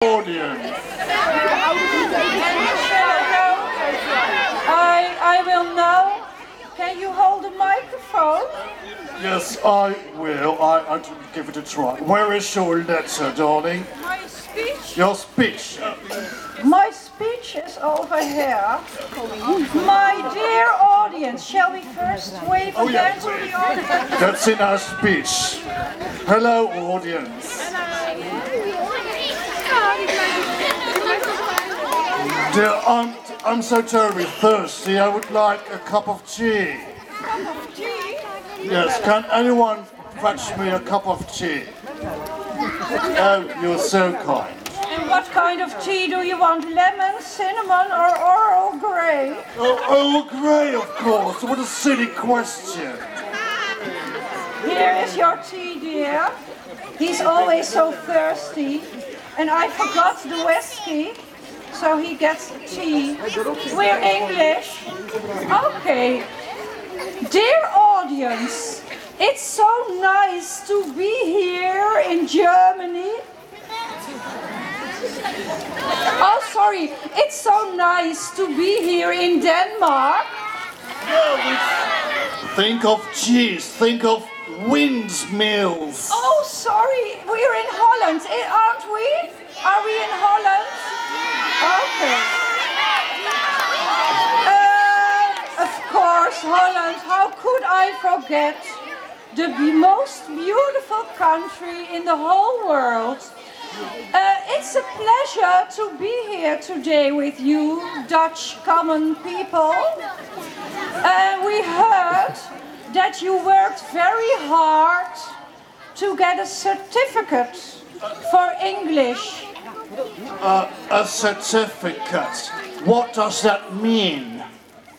audience. I will now. Can you hold the microphone? Yes, I will. I give it a try. Where is your letter, darling? My speech? Your speech. My speech is over here. My dear audience, shall we first wave again to the audience? That's in our speech. Hello, audience. Dear, I'm so terribly thirsty. I would like a cup of tea. Cup of tea? Yes, can anyone fetch me a cup of tea? Oh, you're so kind. And what kind of tea do you want? Lemon, cinnamon, or Earl Grey? Oh, Earl Grey, of course. What a silly question. Here is your tea, dear. He's always so thirsty. And I forgot the whiskey, so he gets tea. We're English. Okay. Dear audience, it's so nice to be here in Germany. Oh, sorry. It's so nice to be here in Denmark. Think of cheese. Think of windmills. Oh, sorry. We're in Holland, aren't we? Are we in Holland? Okay. Of course, Holland. How could I forget? The most beautiful country in the whole world. It's a pleasure to be here today with you, Dutch common people. We heard that you worked very hard to get a certificate for English. A certificate. What does that mean?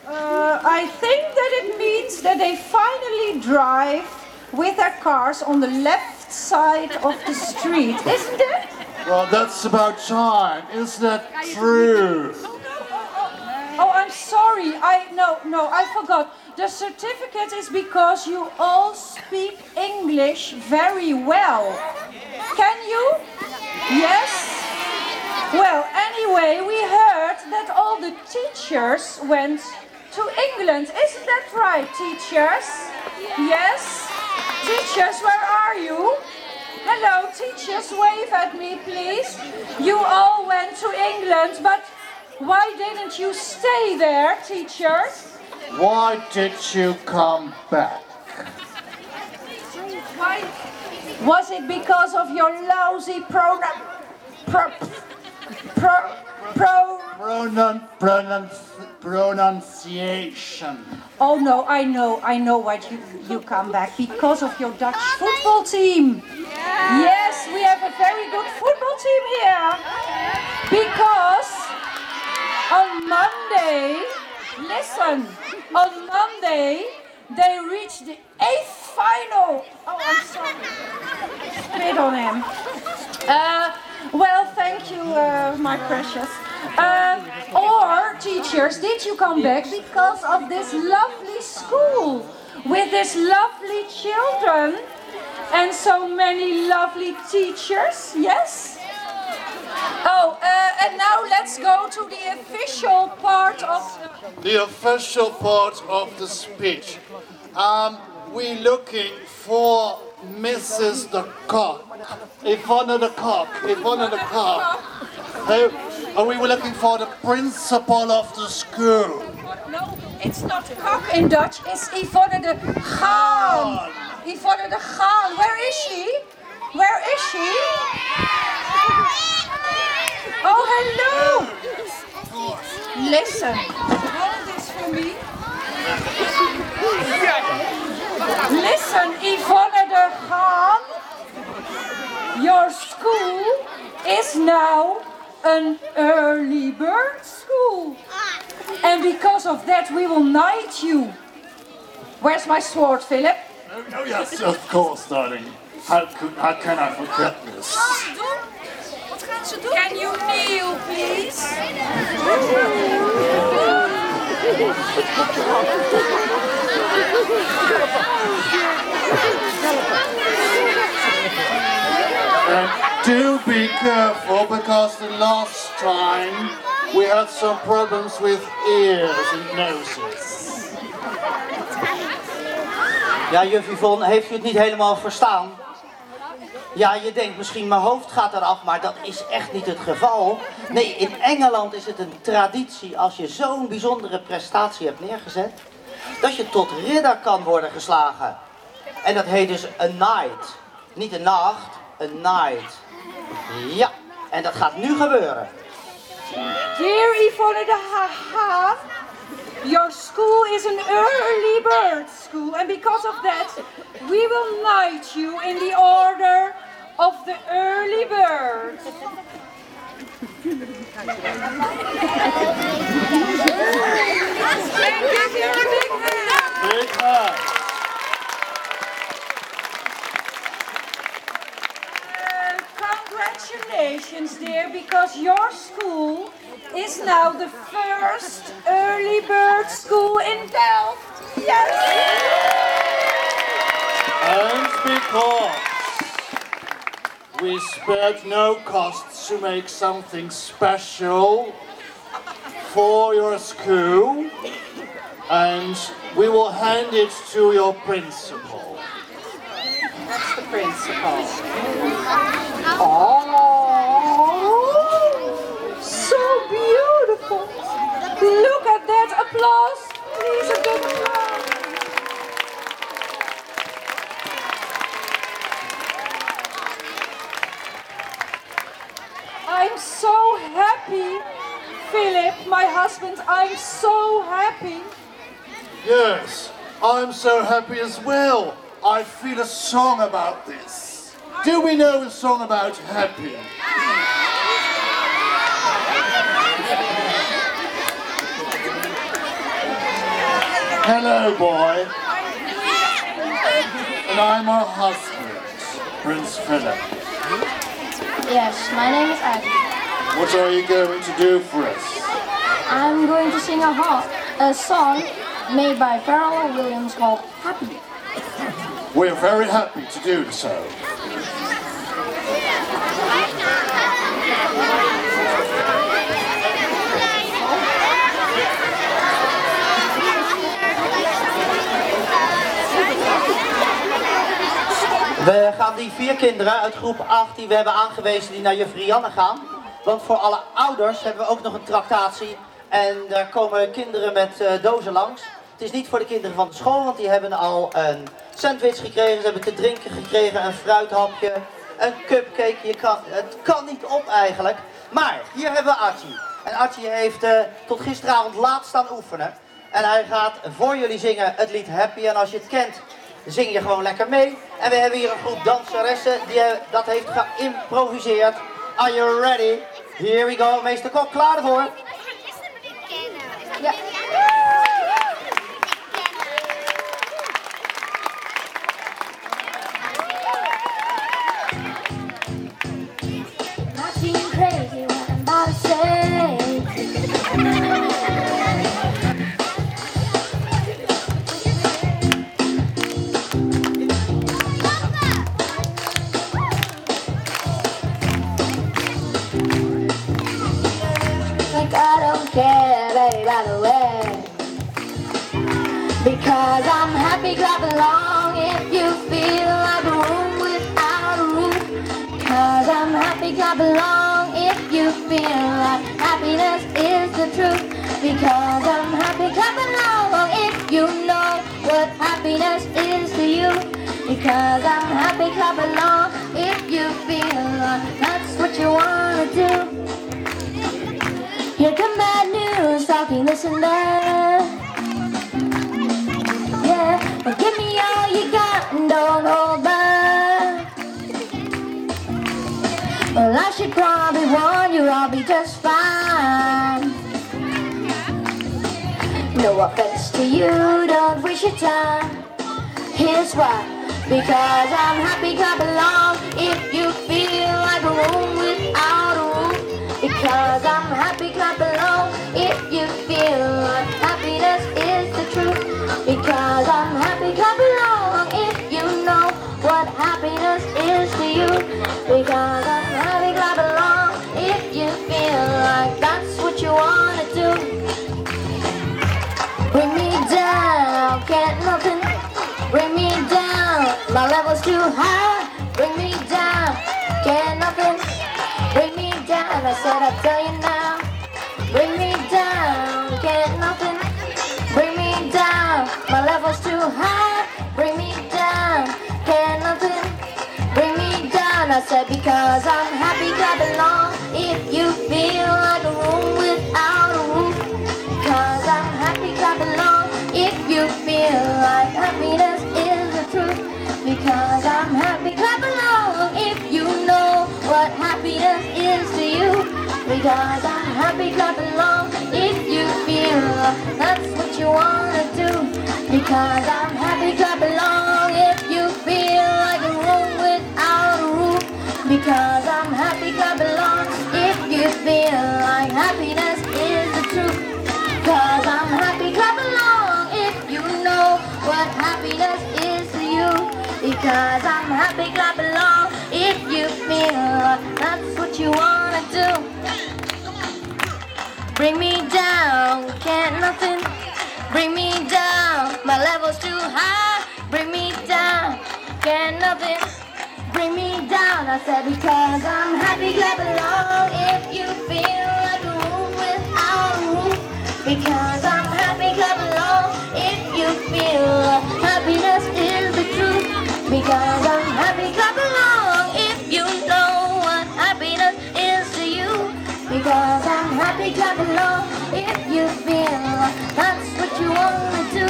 I think that it means that they finally drive with their cars on the left side of the street, isn't it? Well, that's about time. Is that true? Oh, I'm sorry. No, I forgot. The certificate is because you all speak English very well. Can you? Yes? Well, anyway, we heard that all the teachers went to England. Isn't that right, teachers? Yes? Teachers, where are you? Hello, teachers, wave at me, please. You all went to England, but why didn't you stay there, teachers? Why did you come back? Why? Was it because of your lousy pronunciation? Oh no, I know why you come back. Because of your Dutch football team. Yes, we have a very good football team here. Because on Monday, listen, on Monday they reached the 8th final. Oh, I'm sorry. Spit on him. Well, thank you, my precious. Or, teachers, did you come back because of this lovely school with these lovely children and so many lovely teachers? Yes? Oh, and now let's go to the official part of the official part of the speech. We're looking for Mrs. the Cock. Yvonne the Cock. Yvonne the Cock. And we were looking for the principal of the school. No, it's not cock in Dutch, it's Yvonne de Haan. Yvonne de Haan. Where is she? Where is she? Oh, hello. Listen, hold this for me. Listen, Yvonne de Haan, your school is now an early bird school. And because of that we will knight you. Where's my sword, Philip? Oh yes, of course, darling. How can I forget this? Can you kneel, please? Do be careful, because the last time we had some problems with ears and noses. Ja, juf Yvonne, heeft u het niet helemaal verstaan? Ja, je denkt misschien mijn hoofd gaat eraf, maar dat is echt niet het geval. Nee, in Engeland is het een traditie als je zo'n bijzondere prestatie hebt neergezet, dat je tot ridder kan worden geslagen. En dat heet dus a knight. Niet een nacht, een knight. Ja, en dat gaat nu gebeuren. Dear Yvonne de Haag, your school is an early bird school, and because of that, we will knight you in the order of the early bird. And give you a big hand. Big hand. Congratulations, dear, because your school is now the first early bird school in Delft. Yes! And because we spared no costs to make something special for your school, and we will hand it to your principal. That's the principal. Oh, so beautiful. Look at that applause. Please, a big applause. I'm so happy, Philip, my husband, I'm so happy. Yes, I'm so happy as well. I feel a song about this. Do we know a song about happy? Hello, boy. And I'm her husband, Prince Philip. Yes, my name is Adji. What are you going to do for us? I'm going to sing a song made by Pharrell Williams called Happy. We're very happy to do so. We gaan die 4 kinderen uit groep 8 die we hebben aangewezen die naar juf Rianne gaan. Want voor alle ouders hebben we ook nog een tractatie. En daar komen kinderen met dozen langs. Het is niet voor de kinderen van de school, want die hebben al een sandwich gekregen. Ze hebben te drinken gekregen, een fruithapje, een cupcake. Het kan niet op eigenlijk. Maar hier hebben we Adji. En Adji heeft tot gisteravond laat staan oefenen. En hij gaat voor jullie zingen het lied Happy. En als je het kent, zing je gewoon lekker mee. En we hebben hier een groep danseressen die dat heeft geïmproviseerd. Are you ready? Here we go. Meester Kok, klaar ervoor? Ja. Not being crazy what I'm about to say. Like I don't care, baby, by the way. Because I'm happy, clap along if you feel like a room without a roof. Because I'm happy, clap along if you feel like happiness is the truth. Because I'm happy, clap along if you know what happiness is to you. Because I'm happy, clap along if you feel like that's what you wanna do. Here come bad news, talking this and that. Yeah, but give me all you got and don't hold back. Well, I should probably warn you, I'll be just fine. No offense to you, don't waste your time. Here's why. Because I'm happy, clap along if you feel like a room without a roof. Because I'm happy, clap along if you feel like happiness is the truth. Because I'm happy, clap along if you know what happiness is to you. Because I'm happy. feel like that's what you wanna do. Bring me down, can't nothing bring me down. My level's too high, bring me down, can't nothing bring me down. I said I'll tell you now, bring me down, can't nothing bring me down. My level's too high, bring me down, can't nothing bring me down. I said because I'm happy, clap along if you feel like a room without a roof. Because I'm happy, clap along if you feel like happiness is the truth. Because I'm happy, clap along if you know what happiness is to you. Because I'm happy, clap along if you feel that's what you wanna do. Because I'm happy, clap along if you feel like a room without a roof. Because I'm happy, clap along if you feel like happiness is the truth. Because I'm happy, clap along if you know what happiness is to you. Because I'm happy, clap along if you feel that's what you wanna do. Bring me down, can't nothing bring me down. My level's too high, bring me down, can't nothing bring me down. I said because I'm happy, clap along if you feel like a room without a roof. Because I'm happy, clap along if you feel happiness is the truth. Because I'm happy, clap along if you know what happiness is to you. Because I'm happy, clap along if you feel that's what you wanna do.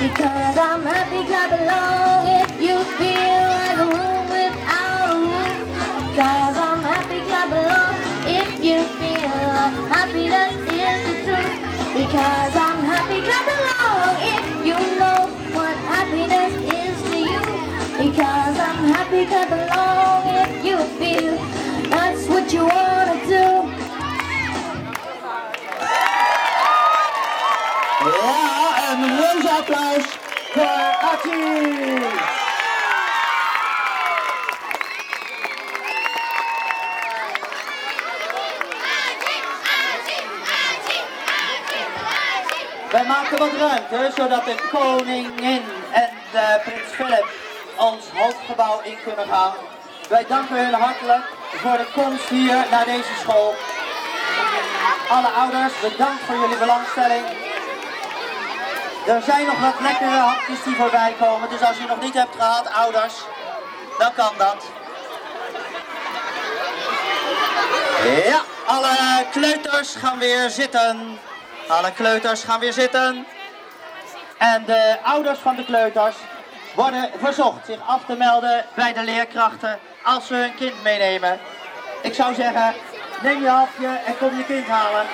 Because I'm happy, clap along if you feel like a room without a roof. Because I'm happy, clap along if you feel happiness is the truth. Because I'm happy, clap along if you know what happiness is to you. Because I'm happy, clap along if you feel that's what you wanna do. Ja, een reuze applaus voor Adji. Wij maken wat ruimte, zodat de koningin en de prins Phillips ons hoofdgebouw in kunnen gaan. Wij danken hun hartelijk voor de komst hier naar deze school. Alle ouders, bedankt voor jullie belangstelling. Er zijn nog wat lekkere hapjes die voorbij komen, dus als je nog niet hebt gehad, ouders, dan kan dat. Ja, alle kleuters gaan weer zitten. Alle kleuters gaan weer zitten. En de ouders van de kleuters worden verzocht zich af te melden bij de leerkrachten als ze hun kind meenemen. Ik zou zeggen, neem je hapje en kom je kind halen.